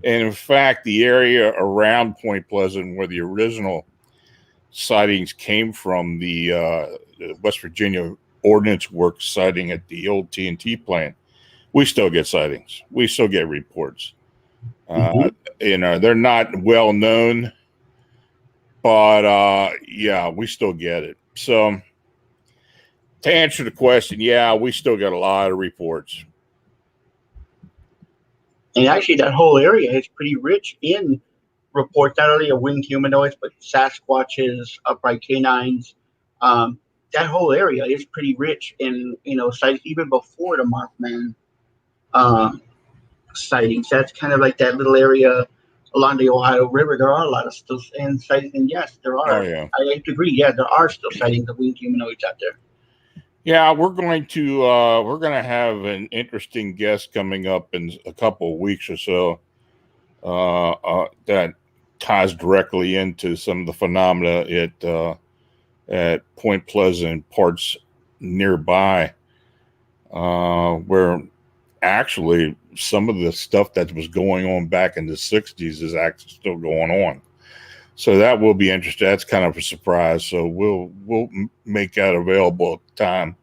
A: And in fact, the area around Point Pleasant where the original sightings came from, the West Virginia Ordnance Works sighting at the old TNT plant, we still get sightings. We still get reports. They're not well known, but yeah, we still get it. So to answer the question, yeah, we still get a lot of reports.
B: And actually, that whole area is pretty rich in reports, not only of winged humanoids, but Sasquatches, upright canines. That whole area is pretty rich in, sightings even before the Mothman sightings. That's kind of like that little area along the Ohio River, there are a lot of still and sightings. And yes, there
A: Oh
B: are.
A: yeah.
B: I agree. Yeah, there are still sightings of winged humanoids out there.
A: Yeah, we're going to have an interesting guest coming up in a couple of weeks or so. That ties directly into some of the phenomena at Point Pleasant, parts nearby, where actually some of the stuff that was going on back in the 60s is actually still going on. So that will be interesting. That's kind of a surprise. So we'll make that available at the time.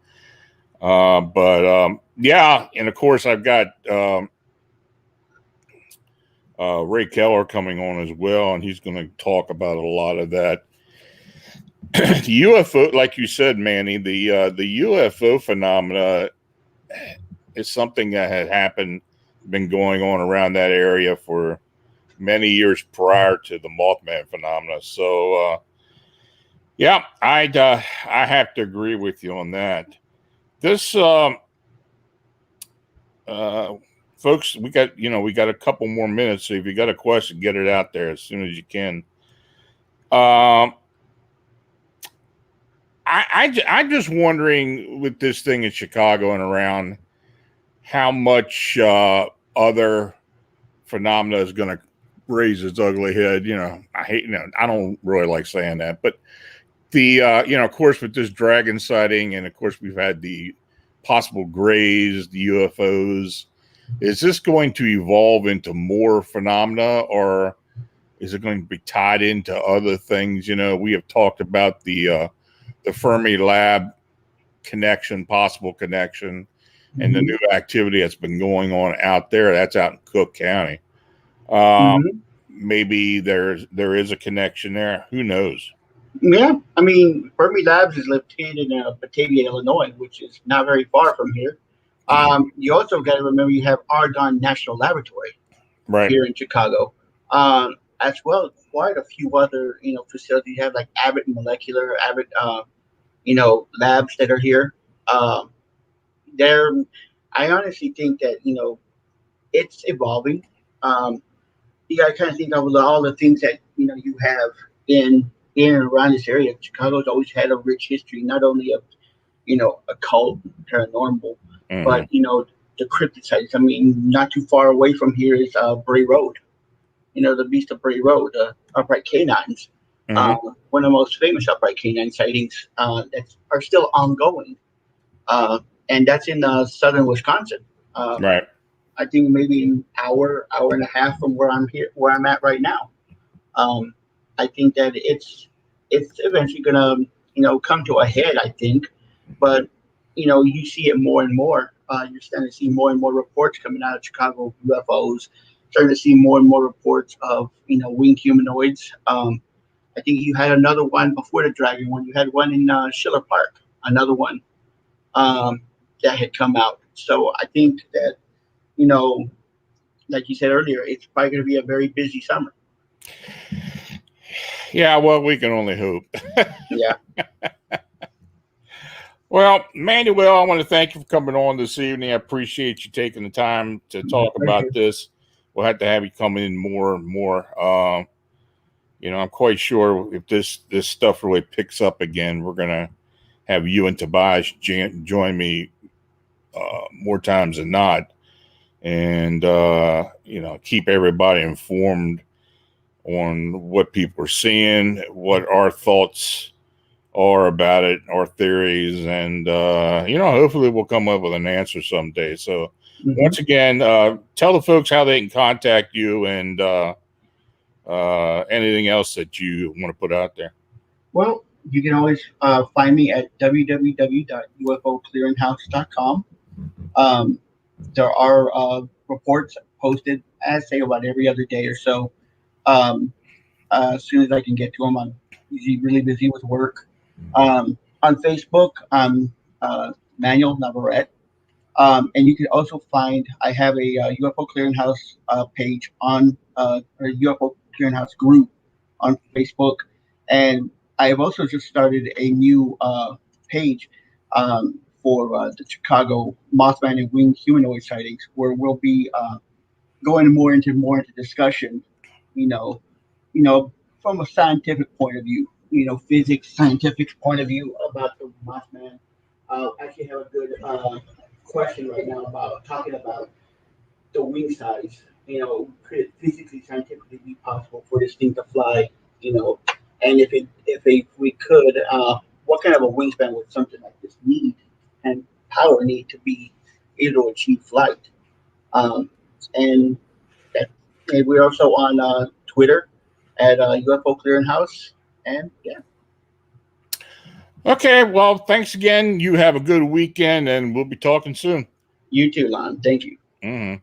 A: But yeah, and of course I've got Ray Keller coming on as well, and he's going to talk about a lot of that. The UFO, like you said, Manny, the UFO phenomena is something that had been going on around that area for many years prior to the Mothman phenomena. So, yeah, I have to agree with you on that. This, folks, we got a couple more minutes. So if you got a question, get it out there as soon as you can. I'm just wondering with this thing in Chicago and around how much other phenomena is going to raise its ugly head. I don't really like saying that, but the of course, with this dragon sighting, and of course we've had the possible grays, the UFOs. Is this going to evolve into more phenomena, or is it going to be tied into other things? We have talked about the Fermi Lab possible connection, and the new activity that's been going on out there. That's out in Cook County. Maybe there is a connection there. Who knows?
B: Yeah, I mean, Fermi Labs is located in Batavia, Illinois, which is not very far from here. You also got to remember you have Argonne National Laboratory
A: Right.
B: here in Chicago, as well as quite a few other facilities. You have like Abbott Molecular, Abbott labs that are here. There, I honestly think that it's evolving. Um, you got to kind of think of all the things that you have in and around this area. Chicago's always had a rich history, not only of occult, paranormal, but the cryptid sites. I mean, not too far away from here is Bray Road. The Beast of Bray Road, upright canines. One of the most famous upright canine sightings that are still ongoing, and that's in southern Wisconsin.
A: Right.
B: I think maybe an hour and a half from where I'm at right now. I think that it's eventually gonna come to a head. I think, but you see it more and more. You're starting to see more and more reports coming out of Chicago UFOs. Starting to see more and more reports of winged humanoids. I think you had another one before the dragon one. You had one in Schiller Park. Another one that had come out. So I think that like you said earlier, it's probably going to be a very busy summer.
A: Yeah, well, we can only hope.
B: Yeah.
A: Well, Manuel, I want to thank you for coming on this evening. I appreciate you taking the time to talk about this. We'll have to have you come in more and more. I'm quite sure if this stuff really picks up again, we're going to have you and Tobias join me more times than not, and keep everybody informed on what people are seeing, what our thoughts are about it, our theories, and hopefully we'll come up with an answer someday. So once again, tell the folks how they can contact you and anything else that you want to put out there.
B: Well, you can always find me at www.ufoclearinghouse.com. There are reports posted, I say, about every other day or so. As soon as I can get to them, I'm usually really busy with work. On Facebook, I'm Manuel Navarette. And you can also find, I have a UFO Clearinghouse page on, or UFO Clearinghouse group on Facebook. And I have also just started a new page for the Chicago Mothman and winged humanoid sightings, where we'll be going more into discussion you know, from a scientific point of view, physics, scientific point of view about the Mothman. Actually have a good question right now about talking about the wing size. Could it physically, scientifically be possible for this thing to fly? And if we could, what kind of a wingspan would something like this need and power need to be able to achieve flight? Um, and that, and we're also on Twitter at UFO Clearinghouse. And yeah,
A: Okay, well, thanks again. You have a good weekend, and we'll be talking soon.
B: you too, Lon. Thank you.
A: Mm-hmm.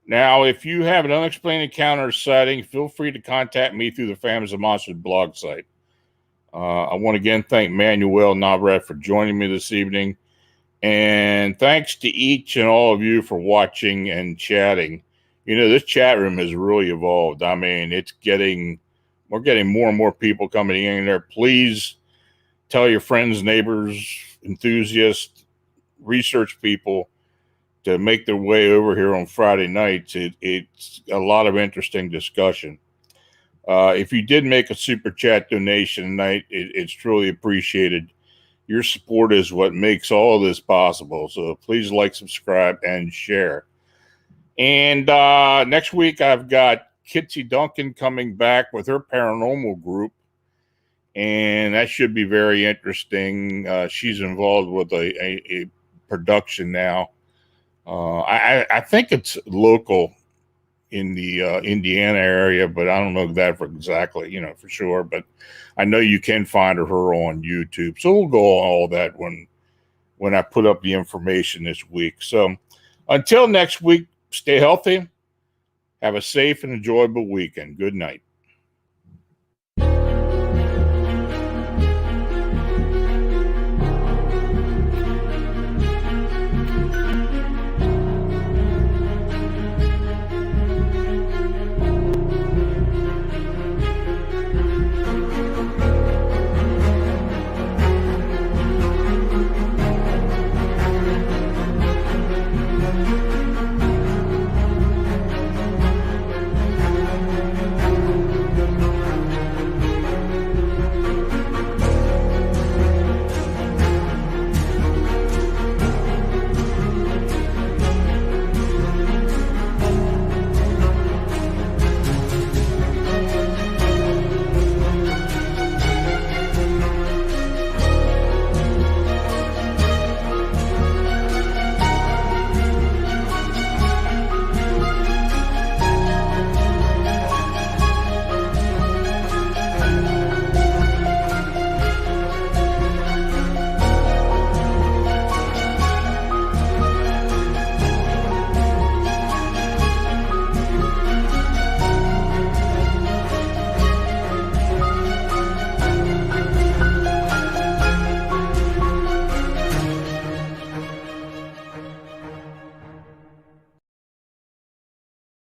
A: Now, if you have an unexplained encounter or sighting, feel free to contact me through the Families of Monsters blog site. I want to again thank Manuel Navarette for joining me this evening. And thanks to each and all of you for watching and chatting. This chat room has really evolved. I mean, we're getting more and more people coming in there. Please tell your friends, neighbors, enthusiasts, research people to make their way over here on Friday nights. It's a lot of interesting discussion. If you did make a super chat donation tonight, it's truly appreciated. Your support is what makes all of this possible. So please like, subscribe, and share. And next week, I've got Kitsy Duncan coming back with her paranormal group. And that should be very interesting. She's involved with a production now. I think it's local in the Indiana area, but I don't know that for exactly, for sure. But I know you can find her on YouTube. So we'll go on all that when I put up the information this week. So until next week, stay healthy. Have a safe and enjoyable weekend. Good night.